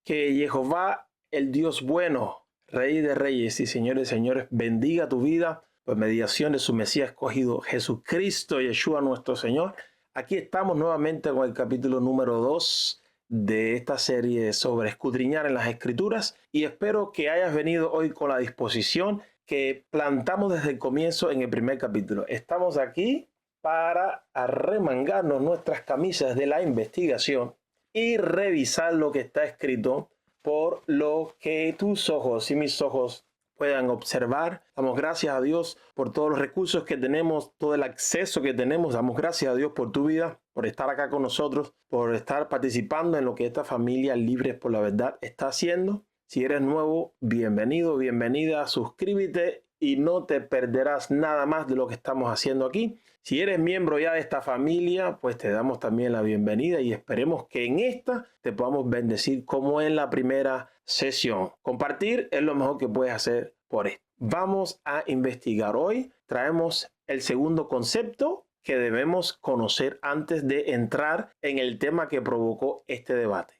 Que Jehová, el Dios bueno, Rey de reyes y señores de señores, bendiga tu vida por mediación de su Mesías escogido, Jesucristo, Yeshua nuestro Señor. Aquí estamos nuevamente con el capítulo número 2 de esta serie sobre escudriñar en las Escrituras, y espero que hayas venido hoy con la disposición que plantamos desde el comienzo en el primer capítulo. Estamos aquí para arremangarnos nuestras camisas de la investigación y revisar lo que está escrito por lo que tus ojos y mis ojos puedan observar. Damos gracias a Dios por todos los recursos que tenemos, todo el acceso que tenemos. Damos gracias a Dios por tu vida, por estar acá con nosotros, por estar participando en lo que esta familia Libres por la Verdad está haciendo. Si eres nuevo, bienvenido, bienvenida, suscríbete y no te perderás nada más de lo que estamos haciendo aquí. Si eres miembro ya de esta familia, pues te damos también la bienvenida y esperemos que en esta te podamos bendecir como en la primera sesión. Compartir es lo mejor que puedes hacer por esto. Vamos a investigar hoy. Traemos el segundo concepto que debemos conocer antes de entrar en el tema que provocó este debate.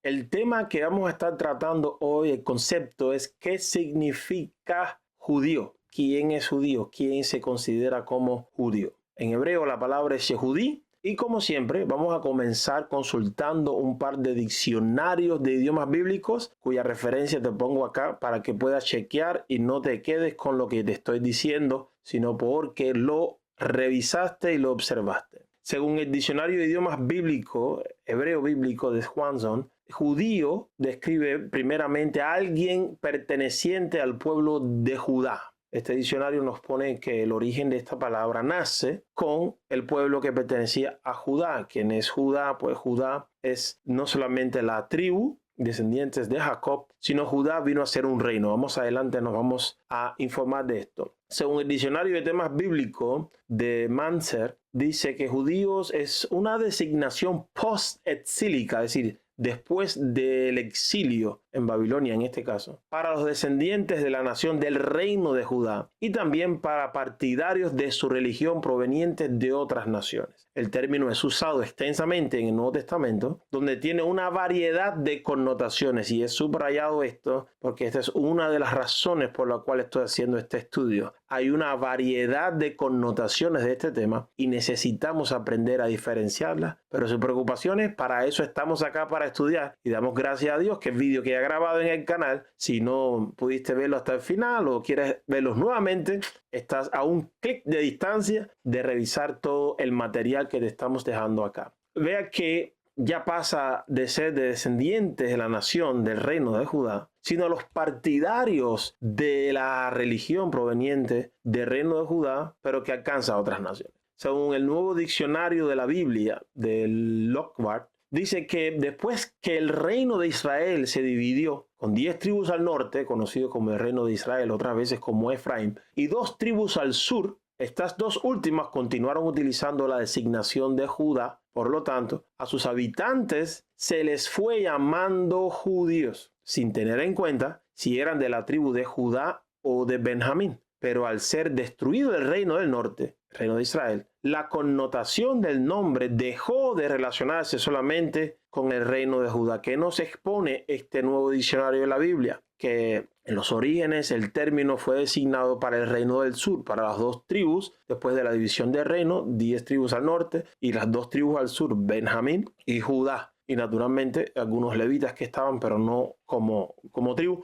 El tema que vamos a estar tratando hoy, el concepto es ¿qué significa judío? ¿Quién es judío? ¿Quién se considera como judío? En hebreo la palabra es Yehudí, y como siempre vamos a comenzar consultando un par de diccionarios de idiomas bíblicos cuya referencia te pongo acá para que puedas chequear y no te quedes con lo que te estoy diciendo, sino porque lo revisaste y lo observaste. Según el diccionario de idiomas bíblicos, hebreo bíblico de Swanson, judío describe primeramente a alguien perteneciente al pueblo de Judá. Este diccionario nos pone que el origen de esta palabra nace con el pueblo que pertenecía a Judá. ¿Quién es Judá? Pues Judá es no solamente la tribu, descendientes de Jacob, sino Judá vino a ser un reino. Vamos adelante, nos vamos a informar de esto. Según el diccionario de temas bíblicos de Manser, dice que judíos es una designación post-exílica, es decir, después del exilio en Babilonia, en este caso, para los descendientes de la nación del reino de Judá y también para partidarios de su religión provenientes de otras naciones. El término es usado extensamente en el Nuevo Testamento, donde tiene una variedad de connotaciones, y he subrayado esto porque esta es una de las razones por la cual estoy haciendo este estudio. Hay una variedad de connotaciones de este tema y necesitamos aprender a diferenciarlas, pero sin preocupaciones, para eso estamos acá, para estudiar, y damos gracias a Dios que el vídeo que he grabado en el canal, si no pudiste verlo hasta el final o quieres verlos nuevamente, estás a un clic de distancia de revisar todo el material que te estamos dejando acá. Vea que ya pasa de ser de descendientes de la nación del reino de Judá, sino a los partidarios de la religión proveniente del reino de Judá, pero que alcanza a otras naciones. Según el nuevo diccionario de la Biblia de Lockhart, dice que después que el reino de Israel se dividió con 10 tribus al norte, conocido como el reino de Israel, otras veces como Efraín, y 2 tribus al sur, estas dos últimas continuaron utilizando la designación de Judá. Por lo tanto, a sus habitantes se les fue llamando judíos, sin tener en cuenta si eran de la tribu de Judá o de Benjamín. Pero al ser destruido el reino del norte, el reino de Israel, la connotación del nombre dejó de relacionarse solamente con el reino de Judá, que nos expone este nuevo diccionario de la Biblia, que en los orígenes el término fue designado para el reino del sur, para las 2 tribus, después de la división del reino, 10 tribus al norte y las 2 tribus al sur, Benjamín y Judá. Y naturalmente algunos levitas que estaban, pero no como tribu,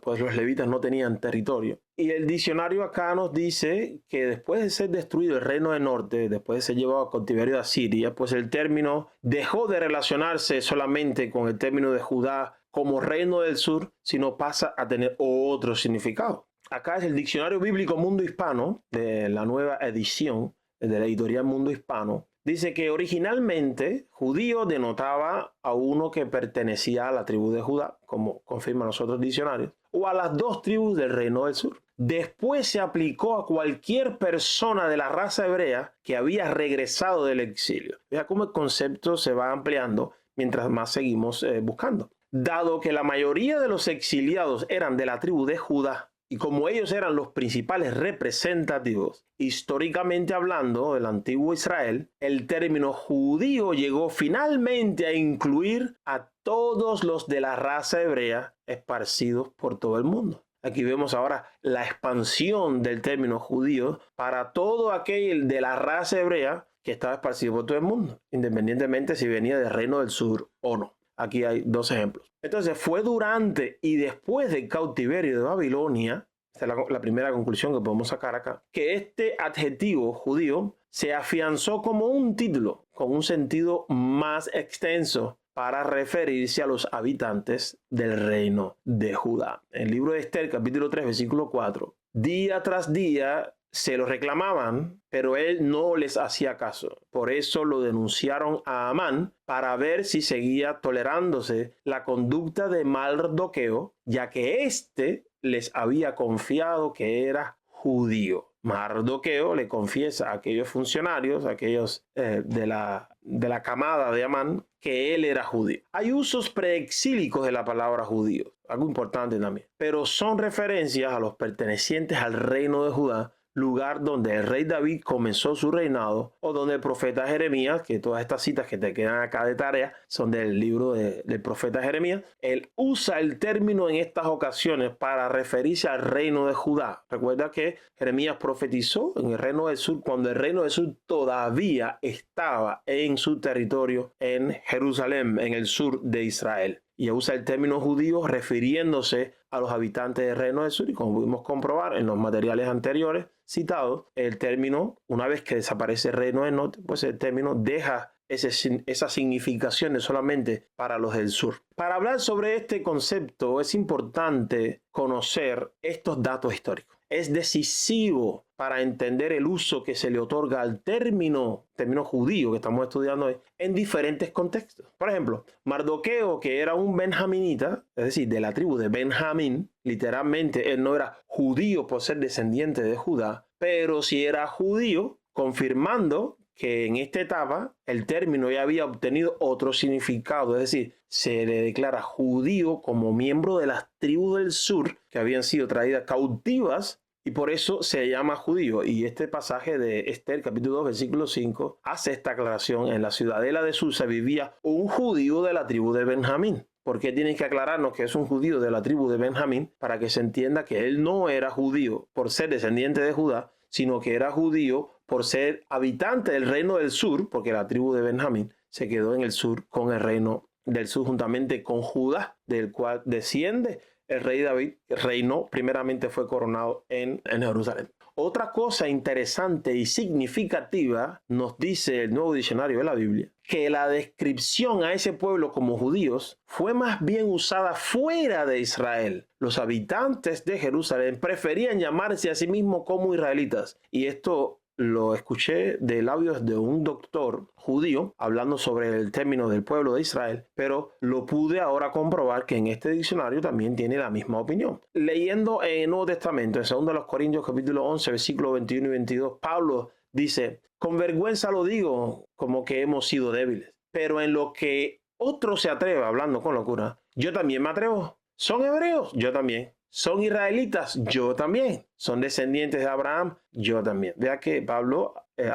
pues los levitas no tenían territorio. Y el diccionario acá nos dice que después de ser destruido el reino del norte, después de ser llevado a cautiverio de Asiria, pues el término dejó de relacionarse solamente con el término de Judá como reino del sur, sino pasa a tener otro significado. Acá es el diccionario bíblico Mundo Hispano, de la nueva edición de la editorial Mundo Hispano. Dice que originalmente judío denotaba a uno que pertenecía a la tribu de Judá, como confirman los otros diccionarios, o a las 2 tribus del reino del sur. Después se aplicó a cualquier persona de la raza hebrea que había regresado del exilio. Vea cómo el concepto se va ampliando mientras más seguimos buscando. Dado que la mayoría de los exiliados eran de la tribu de Judá, Y como ellos eran los principales representativos, históricamente hablando, del antiguo Israel, el término judío llegó finalmente a incluir a todos los de la raza hebrea esparcidos por todo el mundo. Aquí vemos ahora la expansión del término judío para todo aquel de la raza hebrea que estaba esparcido por todo el mundo, independientemente si venía del reino del sur o no. Aquí hay dos ejemplos. Entonces fue durante y después del cautiverio de Babilonia, esta es la primera conclusión que podemos sacar acá, que este adjetivo judío se afianzó como un título con un sentido más extenso para referirse a los habitantes del reino de Judá. En el libro de Esther, capítulo 3, versículo 4, día tras día se lo reclamaban, pero él no les hacía caso. Por eso lo denunciaron a Amán para ver si seguía tolerándose la conducta de Mardoqueo, ya que éste les había confiado que era judío. Mardoqueo le confiesa a aquellos funcionarios, a aquellos de la camada de Amán, que él era judío. Hay usos preexílicos de la palabra judío, algo importante también, pero son referencias a los pertenecientes al reino de Judá, lugar donde el rey David comenzó su reinado, o donde el profeta Jeremías, que todas estas citas que te quedan acá de tarea son del libro del profeta Jeremías, él usa el término en estas ocasiones para referirse al reino de Judá. Recuerda que Jeremías profetizó en el reino del sur cuando el reino del sur todavía estaba en su territorio en Jerusalén, en el sur de Israel. Y usa el término judío refiriéndose a los habitantes del reino del sur, y como pudimos comprobar en los materiales anteriores citados, el término, una vez que desaparece el reino del norte, pues el término deja esas significaciones solamente para los del sur. Para hablar sobre este concepto es importante conocer estos datos históricos. Es decisivo para entender el uso que se le otorga al término judío que estamos estudiando hoy en diferentes contextos. Por ejemplo, Mardoqueo, que era un benjaminita, es decir, de la tribu de Benjamín, literalmente él no era judío por ser descendiente de Judá, pero sí era judío, confirmando que en esta etapa el término ya había obtenido otro significado, es decir, se le declara judío como miembro de las tribus del sur que habían sido traídas cautivas y por eso se llama judío. Y este pasaje de Esther, capítulo 2, versículo 5, hace esta aclaración. En la ciudadela de Susa vivía un judío de la tribu de Benjamín. ¿Por qué tienen que aclararnos que es un judío de la tribu de Benjamín? Para que se entienda que él no era judío por ser descendiente de Judá, sino que era judío por ser habitante del reino del sur, porque la tribu de Benjamín se quedó en el sur con el reino del sur juntamente con Judá, del cual desciende el rey David. Reinó, primeramente fue coronado en Jerusalén. Otra cosa interesante y significativa nos dice el Nuevo Diccionario de la Biblia, que la descripción a ese pueblo como judíos fue más bien usada fuera de Israel. Los habitantes de Jerusalén preferían llamarse a sí mismos como israelitas. Y esto lo escuché de labios de un doctor judío hablando sobre el término del pueblo de Israel, pero lo pude ahora comprobar que en este diccionario también tiene la misma opinión. Leyendo en el Nuevo Testamento, en 2 Corintios capítulo 11, versículos 21 y 22, Pablo dice: con vergüenza lo digo, como que hemos sido débiles, pero en lo que otro se atreva, hablando con locura, yo también me atrevo. ¿Son hebreos? Yo también. ¿Son israelitas? Yo también. ¿Son descendientes de Abraham? Yo también. Vea que Pablo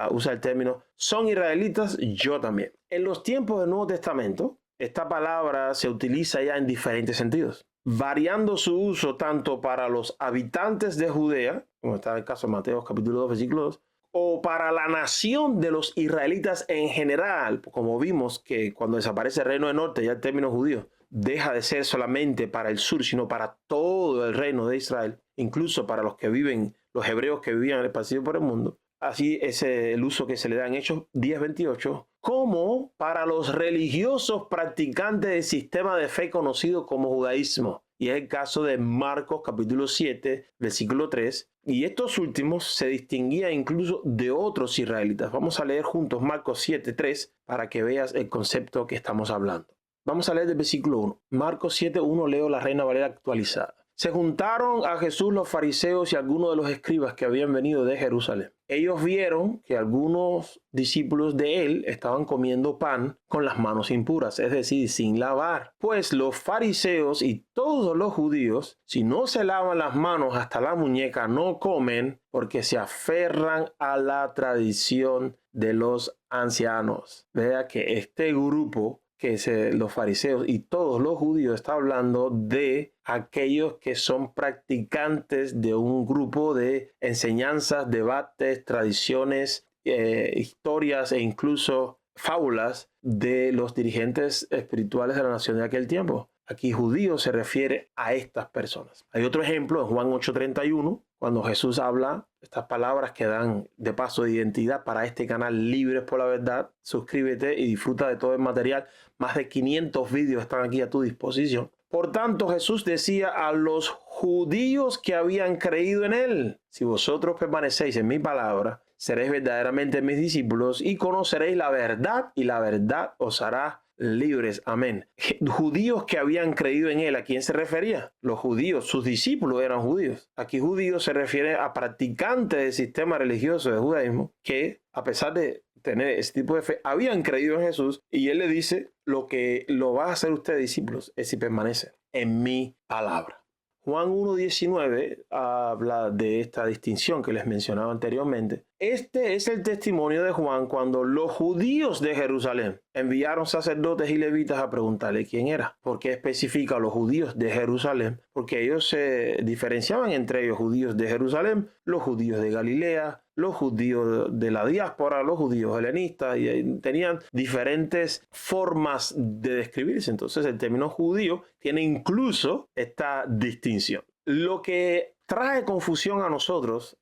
usa el término ¿son israelitas? Yo también. En los tiempos del Nuevo Testamento, esta palabra se utiliza ya en diferentes sentidos, variando su uso tanto para los habitantes de Judea, como está el caso de Mateo capítulo 2, versículo 2, o para la nación de los israelitas en general, como vimos que cuando desaparece el reino del norte, ya el término judío deja de ser solamente para el sur, sino para todo el reino de Israel, incluso para los hebreos que vivían esparcidos por el mundo. Así es el uso que se le da en Hechos 10:28, como para los religiosos practicantes del sistema de fe conocido como judaísmo. Y es el caso de Marcos capítulo 7, versículo 3. Y estos últimos se distinguían incluso de otros israelitas. Vamos a leer juntos Marcos 7:3 para que veas el concepto que estamos hablando. Vamos a leer del versículo 1. Marcos 7:1, leo la Reina Valera actualizada. Se juntaron a Jesús los fariseos y algunos de los escribas que habían venido de Jerusalén. Ellos vieron que algunos discípulos de él estaban comiendo pan con las manos impuras, es decir, sin lavar. Pues los fariseos y todos los judíos, si no se lavan las manos hasta la muñeca, no comen porque se aferran a la tradición de los ancianos. Vea que este grupo, los fariseos y todos los judíos, está hablando de aquellos que son practicantes de un grupo de enseñanzas, debates, tradiciones, historias e incluso fábulas de los dirigentes espirituales de la nación de aquel tiempo. Aquí judío se refiere a estas personas. Hay otro ejemplo en Juan 8:31, cuando Jesús habla estas palabras que dan de paso de identidad para este canal Libres por la Verdad. Suscríbete y disfruta de todo el material. Más de 500 vídeos están aquí a tu disposición. Por tanto, Jesús decía a los judíos que habían creído en él: si vosotros permanecéis en mi palabra, seréis verdaderamente mis discípulos y conoceréis la verdad, y la verdad os hará libres. Amén. Judíos que habían creído en él. ¿A quién se refería? Los judíos, sus discípulos eran judíos. Aquí judíos se refiere a practicantes del sistema religioso de judaísmo que, a pesar de tener ese tipo de fe, habían creído en Jesús, y él le dice: lo que lo va a hacer ustedes discípulos es si permanecen en mi palabra. Juan 1:19 habla de esta distinción que les mencionaba anteriormente. Este es el testimonio de Juan cuando los judíos de Jerusalén enviaron sacerdotes y levitas a preguntarle quién era. ¿Por qué especifica a los judíos de Jerusalén? Porque ellos se diferenciaban entre ellos: judíos de Jerusalén, los judíos de Galilea, los judíos de la diáspora, los judíos helenistas, y tenían diferentes formas de describirse. Entonces el término judío tiene incluso esta distinción. Lo que trae confusión a nosotros,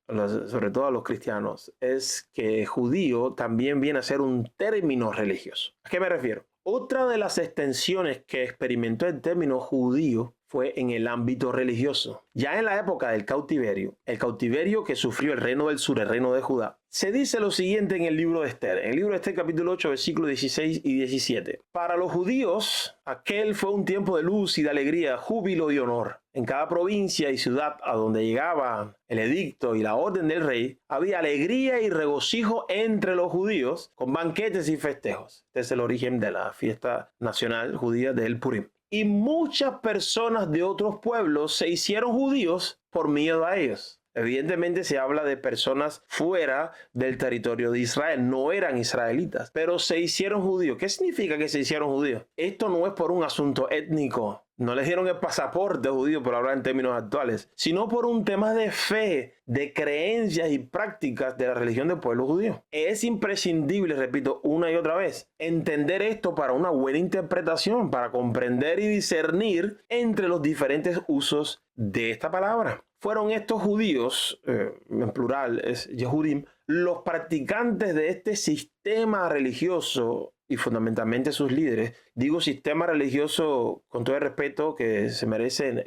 sobre todo a los cristianos, es que judío también viene a ser un término religioso. ¿A qué me refiero? Otra de las extensiones que experimentó el término judío fue en el ámbito religioso. Ya en la época del cautiverio, el cautiverio que sufrió el reino del sur, el reino de Judá, se dice lo siguiente en el libro de Esther. En el libro de Esther, capítulo 8, versículos 16 y 17. Para los judíos, aquel fue un tiempo de luz y de alegría, júbilo y honor. En cada provincia y ciudad a donde llegaba el edicto y la orden del rey, había alegría y regocijo entre los judíos, con banquetes y festejos. Este es el origen de la fiesta nacional judía del Purim. Y muchas personas de otros pueblos se hicieron judíos por miedo a ellos. Evidentemente se habla de personas fuera del territorio de Israel, no eran israelitas, pero se hicieron judíos. ¿Qué significa que se hicieron judíos? Esto no es por un asunto étnico, no les dieron el pasaporte judío, por hablar en términos actuales, sino por un tema de fe, de creencias y prácticas de la religión del pueblo judío. Es imprescindible, repito una y otra vez, entender esto para una buena interpretación, para comprender y discernir entre los diferentes usos de esta palabra. Fueron estos judíos, en plural es Yehudim, los practicantes de este sistema religioso y fundamentalmente sus líderes. Digo sistema religioso con todo el respeto que se merecen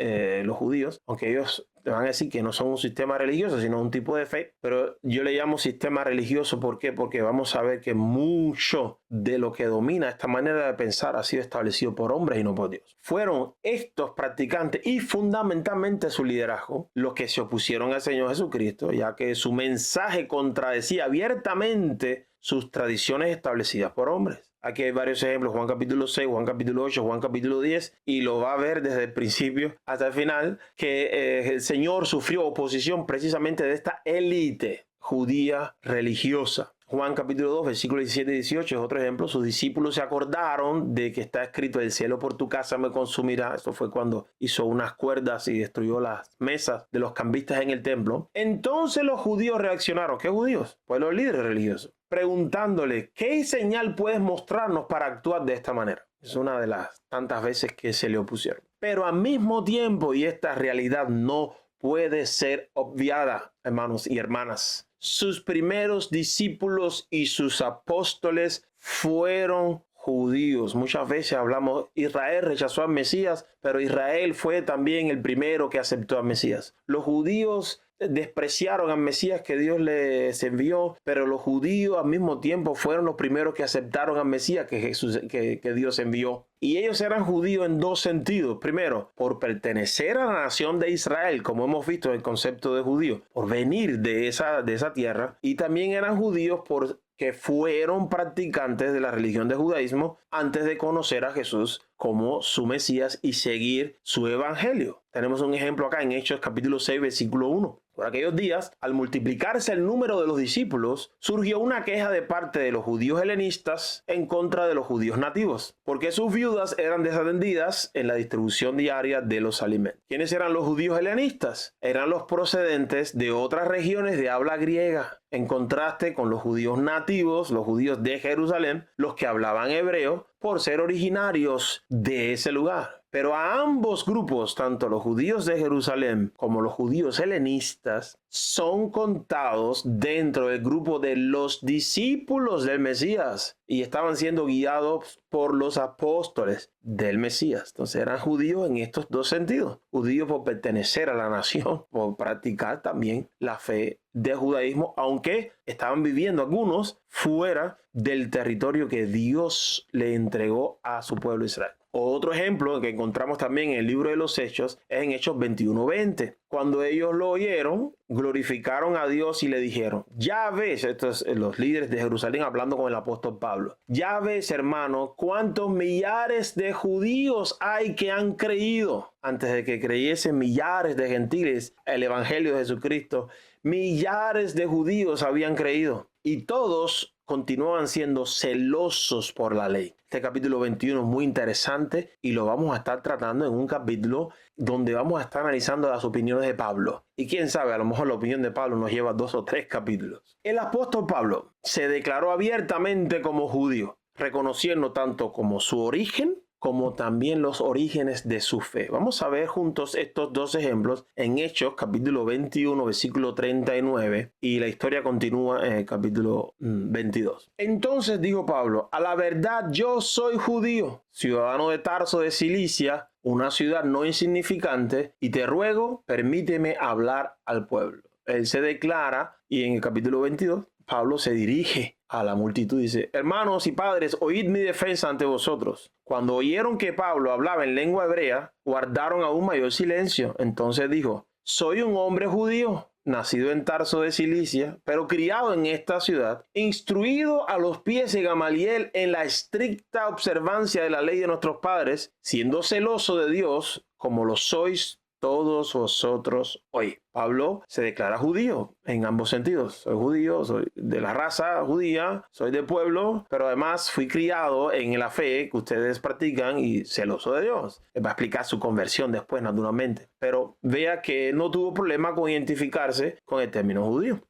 los judíos, aunque ellos te van a decir que no son un sistema religioso, sino un tipo de fe, pero yo le llamo sistema religioso. ¿Por qué? Porque vamos a ver que mucho de lo que domina esta manera de pensar ha sido establecido por hombres y no por Dios. Fueron estos practicantes y fundamentalmente su liderazgo los que se opusieron al Señor Jesucristo, ya que su mensaje contradecía abiertamente sus tradiciones establecidas por hombres. Aquí hay varios ejemplos: Juan capítulo 6, Juan capítulo 8, Juan capítulo 10, y lo va a ver desde el principio hasta el final, que el Señor sufrió oposición precisamente de esta élite judía religiosa. Juan capítulo 2, versículos 17 y 18 es otro ejemplo. Sus discípulos se acordaron de que está escrito: el cielo por tu casa me consumirá. Eso fue cuando hizo unas cuerdas y destruyó las mesas de los cambistas en el templo. Entonces los judíos reaccionaron. ¿Qué judíos? Pues los líderes religiosos, preguntándole: ¿qué señal puedes mostrarnos para actuar de esta manera? Es una de las tantas veces que se le opusieron. Pero al mismo tiempo, y esta realidad no puede ser obviada, hermanos y hermanas, sus primeros discípulos y sus apóstoles fueron judíos. Muchas veces hablamos: Israel rechazó al Mesías, pero Israel fue también el primero que aceptó al Mesías. Los judíos despreciaron al Mesías que Dios les envió, pero los judíos al mismo tiempo fueron los primeros que aceptaron al Mesías que Dios envió. Y ellos eran judíos en dos sentidos. Primero, por pertenecer a la nación de Israel, como hemos visto en el concepto de judío, por venir de esa tierra. Y también eran judíos porque fueron practicantes de la religión de judaísmo antes de conocer a Jesús como su Mesías y seguir su evangelio. Tenemos un ejemplo acá en Hechos capítulo 6, versículo 1. Por aquellos días, al multiplicarse el número de los discípulos, surgió una queja de parte de los judíos helenistas en contra de los judíos nativos, porque sus viudas eran desatendidas en la distribución diaria de los alimentos. ¿Quiénes eran los judíos helenistas? Eran los procedentes de otras regiones de habla griega, en contraste con los judíos nativos, los judíos de Jerusalén, los que hablaban hebreo, por ser originarios de ese lugar. Pero a ambos grupos, tanto los judíos de Jerusalén como los judíos helenistas, son contados dentro del grupo de los discípulos del Mesías y estaban siendo guiados por los apóstoles del Mesías. Entonces eran judíos en estos dos sentidos. Judíos por pertenecer a la nación, por practicar también la fe del judaísmo, aunque estaban viviendo algunos fuera del territorio que Dios le entregó a su pueblo Israel. Otro ejemplo que encontramos también en el libro de los Hechos es en Hechos 21:20. Cuando ellos lo oyeron, glorificaron a Dios y le dijeron: ya ves, estos los líderes de Jerusalén hablando con el apóstol Pablo, ya ves, hermano, cuántos millares de judíos hay que han creído. Antes de que creyesen millares de gentiles el evangelio de Jesucristo, millares de judíos habían creído y todos continuaban siendo celosos por la ley. Este capítulo 21 es muy interesante y lo vamos a estar tratando en un capítulo donde vamos a estar analizando las opiniones de Pablo. Y quién sabe, a lo mejor la opinión de Pablo nos lleva 2 o 3 capítulos. El apóstol Pablo se declaró abiertamente como judío, reconociendo tanto como su origen como también los orígenes de su fe. Vamos a ver juntos estos dos ejemplos en Hechos, capítulo 21, versículo 39, y la historia continúa en el capítulo 22. Entonces dijo Pablo: a la verdad yo soy judío, ciudadano de Tarso de Cilicia, una ciudad no insignificante, y te ruego, permíteme hablar al pueblo. Él se declara, y en el capítulo 22, Pablo se dirige a la multitud y dice: hermanos y padres, oíd mi defensa ante vosotros. Cuando oyeron que Pablo hablaba en lengua hebrea, guardaron aún mayor silencio. Entonces dijo: soy un hombre judío, nacido en Tarso de Cilicia, pero criado en esta ciudad, instruido a los pies de Gamaliel en la estricta observancia de la ley de nuestros padres, siendo celoso de Dios, como lo sois todos vosotros hoy. Pablo se declara judío en ambos sentidos. Soy judío, soy de la raza judía, soy de pueblo, pero además fui criado en la fe que ustedes practican y celoso de Dios. Él va a explicar su conversión después, naturalmente. Pero vea que no tuvo problema con identificarse con el término judío.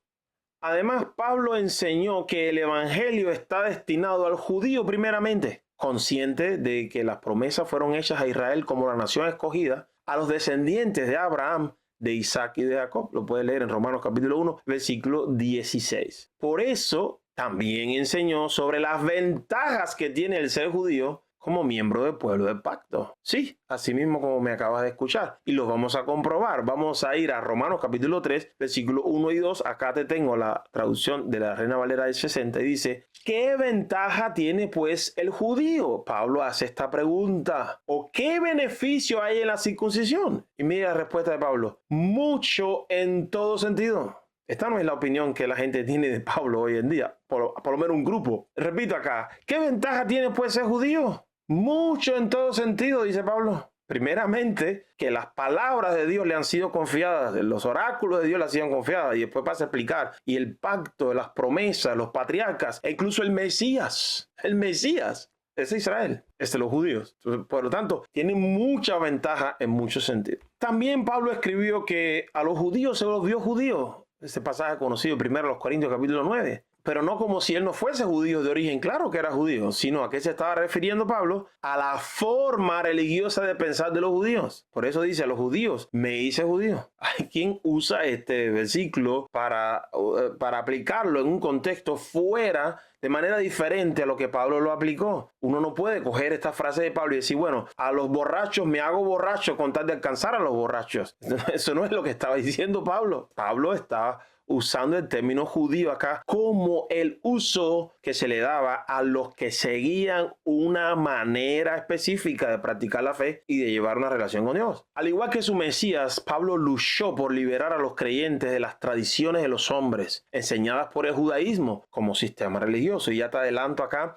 Además, Pablo enseñó que el evangelio está destinado al judío primeramente, consciente de que las promesas fueron hechas a Israel como la nación escogida, a los descendientes de Abraham, de Isaac y de Jacob. Lo puede leer en Romanos capítulo 1, versículo 16. Por eso también enseñó sobre las ventajas que tiene el ser judío como miembro del pueblo del pacto. Sí, así mismo como me acabas de escuchar. Y lo vamos a comprobar. Vamos a ir a Romanos capítulo 3, versículos 1 y 2. Acá te tengo la traducción de la Reina Valera del 60 y dice: ¿qué ventaja tiene pues el judío? Pablo hace esta pregunta. ¿O qué beneficio hay en la circuncisión? Y mira la respuesta de Pablo: mucho en todo sentido. Esta no es la opinión que la gente tiene de Pablo hoy en día, por lo menos un grupo. Repito acá: ¿qué ventaja tiene pues ser judío? Mucho en todo sentido, dice Pablo. Primeramente, que las palabras de Dios le han sido confiadas, los oráculos de Dios le han sido confiadas, y después pasa a explicar, y el pacto, las promesas, los patriarcas, e incluso el Mesías es Israel, es de los judíos. Entonces, por lo tanto, tiene mucha ventaja en muchos sentidos. También Pablo escribió que a los judíos se los vio judíos. Este pasaje conocido primero en los Corintios capítulo 9. pero no como si él no fuese judío de origen. Claro que era judío, sino a qué se estaba refiriendo Pablo: a la forma religiosa de pensar de los judíos. Por eso dice: a los judíos me hice judío. Hay quien usa este versículo para aplicarlo en un contexto fuera, de manera diferente a lo que Pablo lo aplicó. Uno no puede coger esta frase de Pablo y decir: bueno, a los borrachos me hago borracho con tal de alcanzar a los borrachos. Eso no es lo que estaba diciendo Pablo. Pablo estaba usando el término judío acá como el uso que se le daba a los que seguían una manera específica de practicar la fe y de llevar una relación con Dios. Al igual que su Mesías, Pablo luchó por liberar a los creyentes de las tradiciones de los hombres enseñadas por el judaísmo como sistema religioso. Y ya te adelanto acá,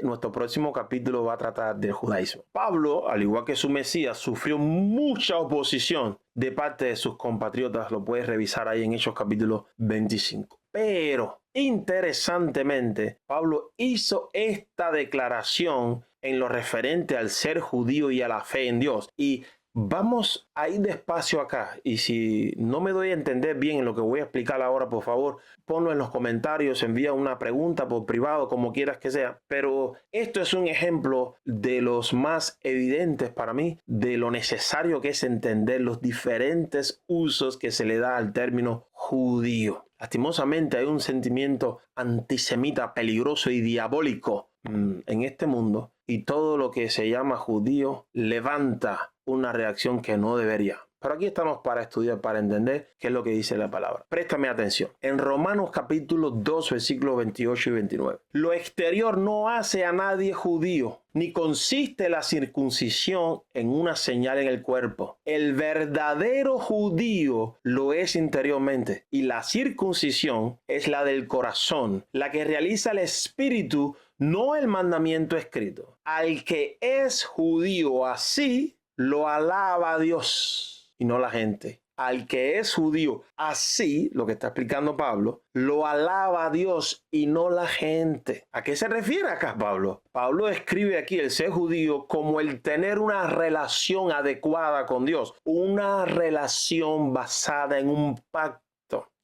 nuestro próximo capítulo va a tratar del judaísmo. Pablo, al igual que su Mesías, sufrió mucha oposición de parte de sus compatriotas. Lo puedes revisar ahí en Hechos capítulo 25. Pero, interesantemente, Pablo hizo esta declaración en lo referente al ser judío y a la fe en Dios. Y vamos a ir despacio acá, y si no me doy a entender bien en lo que voy a explicar ahora, por favor, ponlo en los comentarios, envía una pregunta por privado, como quieras que sea. Pero esto es un ejemplo de los más evidentes para mí de lo necesario que es entender los diferentes usos que se le da al término judío. Lastimosamente hay un sentimiento antisemita peligroso y diabólico en este mundo, y todo lo que se llama judío levanta una reacción que no debería. Pero aquí estamos para estudiar, para entender qué es lo que dice la palabra. Préstame atención. En Romanos capítulo 2, versículos 28 y 29. Lo exterior no hace a nadie judío, ni consiste la circuncisión en una señal en el cuerpo. El verdadero judío lo es interiormente, y la circuncisión es la del corazón, la que realiza el espíritu, no el mandamiento escrito. Al que es judío así, lo alaba a Dios y no la gente. Al que es judío así, lo que está explicando Pablo, lo alaba a Dios y no la gente. ¿A qué se refiere acá Pablo? Pablo describe aquí el ser judío como el tener una relación adecuada con Dios, una relación basada en un pacto.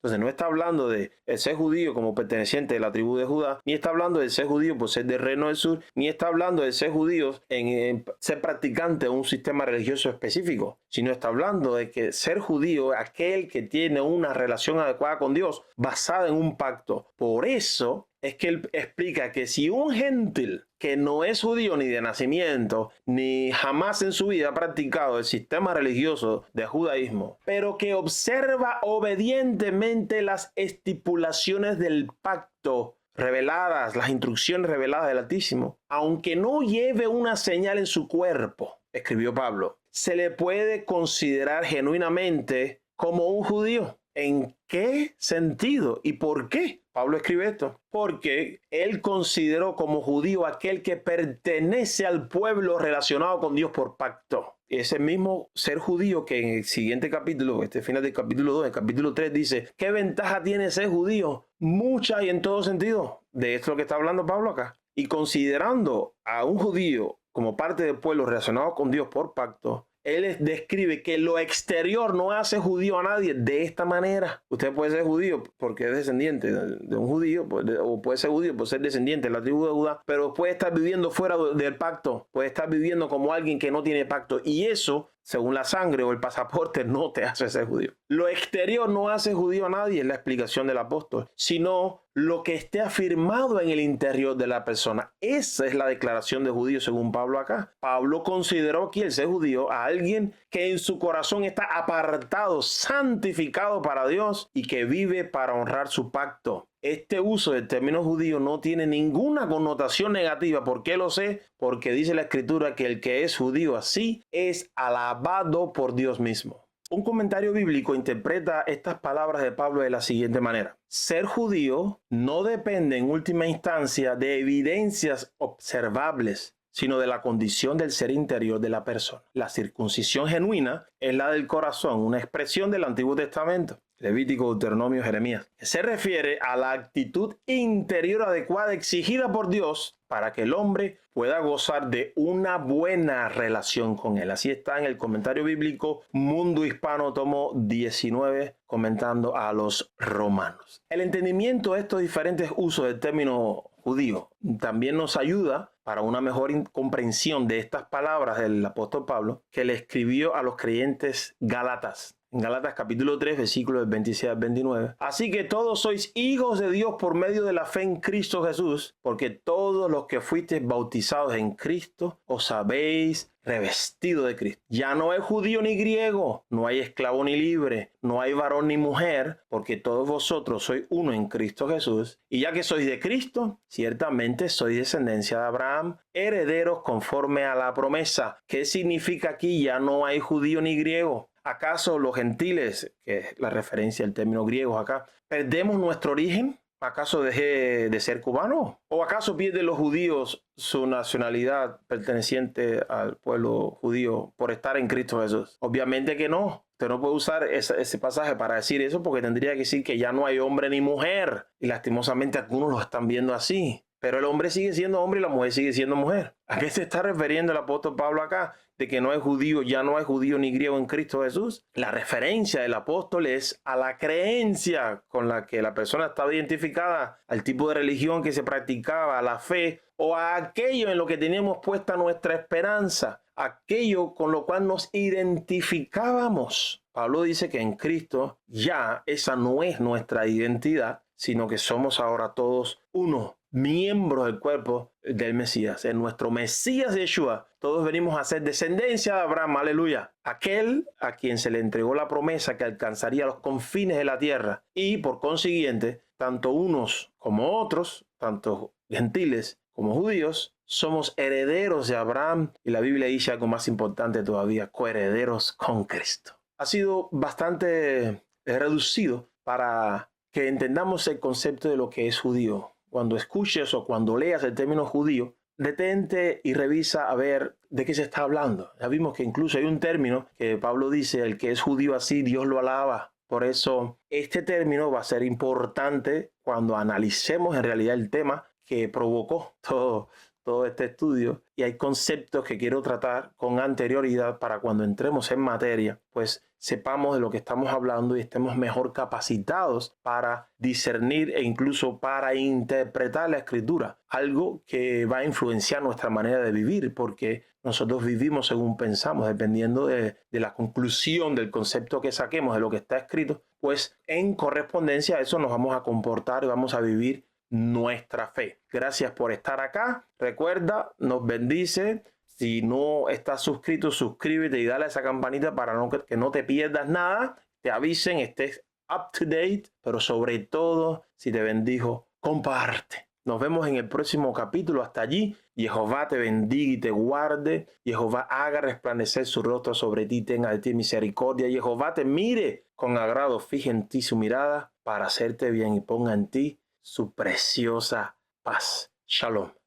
Entonces no está hablando de el ser judío como perteneciente de la tribu de Judá, ni está hablando del ser judío por ser del reino del sur, ni está hablando de ser judío en ser practicante de un sistema religioso específico, sino está hablando de que ser judío es aquel que tiene una relación adecuada con Dios basada en un pacto. Por eso es que él explica que si un gentil que no es judío ni de nacimiento, ni jamás en su vida ha practicado el sistema religioso de judaísmo, pero que observa obedientemente las estipulaciones del pacto reveladas, las instrucciones reveladas del Altísimo, aunque no lleve una señal en su cuerpo, escribió Pablo, se le puede considerar genuinamente como un judío. ¿En qué sentido y por qué Pablo escribe esto? Porque él consideró como judío aquel que pertenece al pueblo relacionado con Dios por pacto. Ese mismo ser judío que en el siguiente capítulo, este final del capítulo 2, el capítulo 3 dice, ¿qué ventaja tiene ser judío? Mucha y en todo sentido. De esto es lo que está hablando Pablo acá. Y considerando a un judío como parte del pueblo relacionado con Dios por pacto, él describe que lo exterior no hace judío a nadie de esta manera. Usted puede ser judío porque es descendiente de un judío, o puede ser judío por ser descendiente de la tribu de Judá, pero puede estar viviendo fuera del pacto, puede estar viviendo como alguien que no tiene pacto, y eso, según la sangre o el pasaporte, no te hace ser judío. Lo exterior no hace judío a nadie, es la explicación del apóstol, sino lo que esté afirmado en el interior de la persona. Esa es la declaración de judío según Pablo acá. Pablo consideró aquí el ser judío a alguien que en su corazón está apartado, santificado para Dios y que vive para honrar su pacto. Este uso del término judío no tiene ninguna connotación negativa. ¿Por qué lo sé? Porque dice la Escritura que el que es judío así es alabado por Dios mismo. Un comentario bíblico interpreta estas palabras de Pablo de la siguiente manera. Ser judío no depende en última instancia de evidencias observables, sino de la condición del ser interior de la persona. La circuncisión genuina es la del corazón, una expresión del Antiguo Testamento. Levítico, Deuteronomio, Jeremías. Se refiere a la actitud interior adecuada exigida por Dios para que el hombre pueda gozar de una buena relación con él. Así está en el comentario bíblico Mundo Hispano, tomo 19, comentando a los romanos. El entendimiento de estos diferentes usos del término judío también nos ayuda para una mejor comprensión de estas palabras del apóstol Pablo, que le escribió a los creyentes gálatas. En Gálatas capítulo 3, versículos del 26 al 29. Así que todos sois hijos de Dios por medio de la fe en Cristo Jesús, porque todos los que fuisteis bautizados en Cristo, os habéis revestido de Cristo. Ya no hay judío ni griego, no hay esclavo ni libre, no hay varón ni mujer, porque todos vosotros sois uno en Cristo Jesús. Y ya que sois de Cristo, ciertamente sois descendencia de Abraham, herederos conforme a la promesa. ¿Qué significa aquí? Ya no hay judío ni griego. ¿Acaso los gentiles, que es la referencia al término griego acá, perdemos nuestro origen? ¿Acaso dejé de ser cubano? ¿O acaso pierden los judíos su nacionalidad perteneciente al pueblo judío por estar en Cristo Jesús? Obviamente que no. Usted no puede usar ese pasaje para decir eso, porque tendría que decir que ya no hay hombre ni mujer. Y lastimosamente algunos lo están viendo así. Pero el hombre sigue siendo hombre y la mujer sigue siendo mujer. ¿A qué se está refiriendo el apóstol Pablo acá? De que no hay judío, ya no hay judío ni griego en Cristo Jesús. La referencia del apóstol es a la creencia con la que la persona estaba identificada, al tipo de religión que se practicaba, a la fe, o a aquello en lo que teníamos puesta nuestra esperanza, aquello con lo cual nos identificábamos. Pablo dice que en Cristo ya esa no es nuestra identidad, sino que somos ahora todos uno, miembros del cuerpo del Mesías. En nuestro Mesías Yeshua, todos venimos a ser descendencia de Abraham, aleluya. Aquel a quien se le entregó la promesa que alcanzaría los confines de la tierra. Y por consiguiente, tanto unos como otros, tanto gentiles como judíos, somos herederos de Abraham. Y la Biblia dice algo más importante todavía, coherederos con Cristo. Ha sido bastante reducido para que entendamos el concepto de lo que es judío. Cuando escuches o cuando leas el término judío, detente y revisa a ver de qué se está hablando. Ya vimos que incluso hay un término que Pablo dice, el que es judío así, Dios lo alaba. Por eso este término va a ser importante cuando analicemos en realidad el tema que provocó todo este estudio. Y hay conceptos que quiero tratar con anterioridad para cuando entremos en materia, pues sepamos de lo que estamos hablando y estemos mejor capacitados para discernir e incluso para interpretar la escritura. Algo que va a influenciar nuestra manera de vivir, porque nosotros vivimos según pensamos, dependiendo de la conclusión del concepto que saquemos de lo que está escrito, pues en correspondencia a eso nos vamos a comportar y vamos a vivir nuestra fe. Gracias por estar acá. Recuerda, nos bendice. Si no estás suscrito, suscríbete y dale a esa campanita para que no te pierdas nada. Te avisen, estés up to date. Pero sobre todo, si te bendijo, comparte. Nos vemos en el próximo capítulo. Hasta allí, Jehová te bendiga y te guarde. Jehová haga resplandecer su rostro sobre ti, tenga de ti misericordia. Jehová te mire con agrado, fije en ti su mirada para hacerte bien y ponga en ti su preciosa paz. Shalom.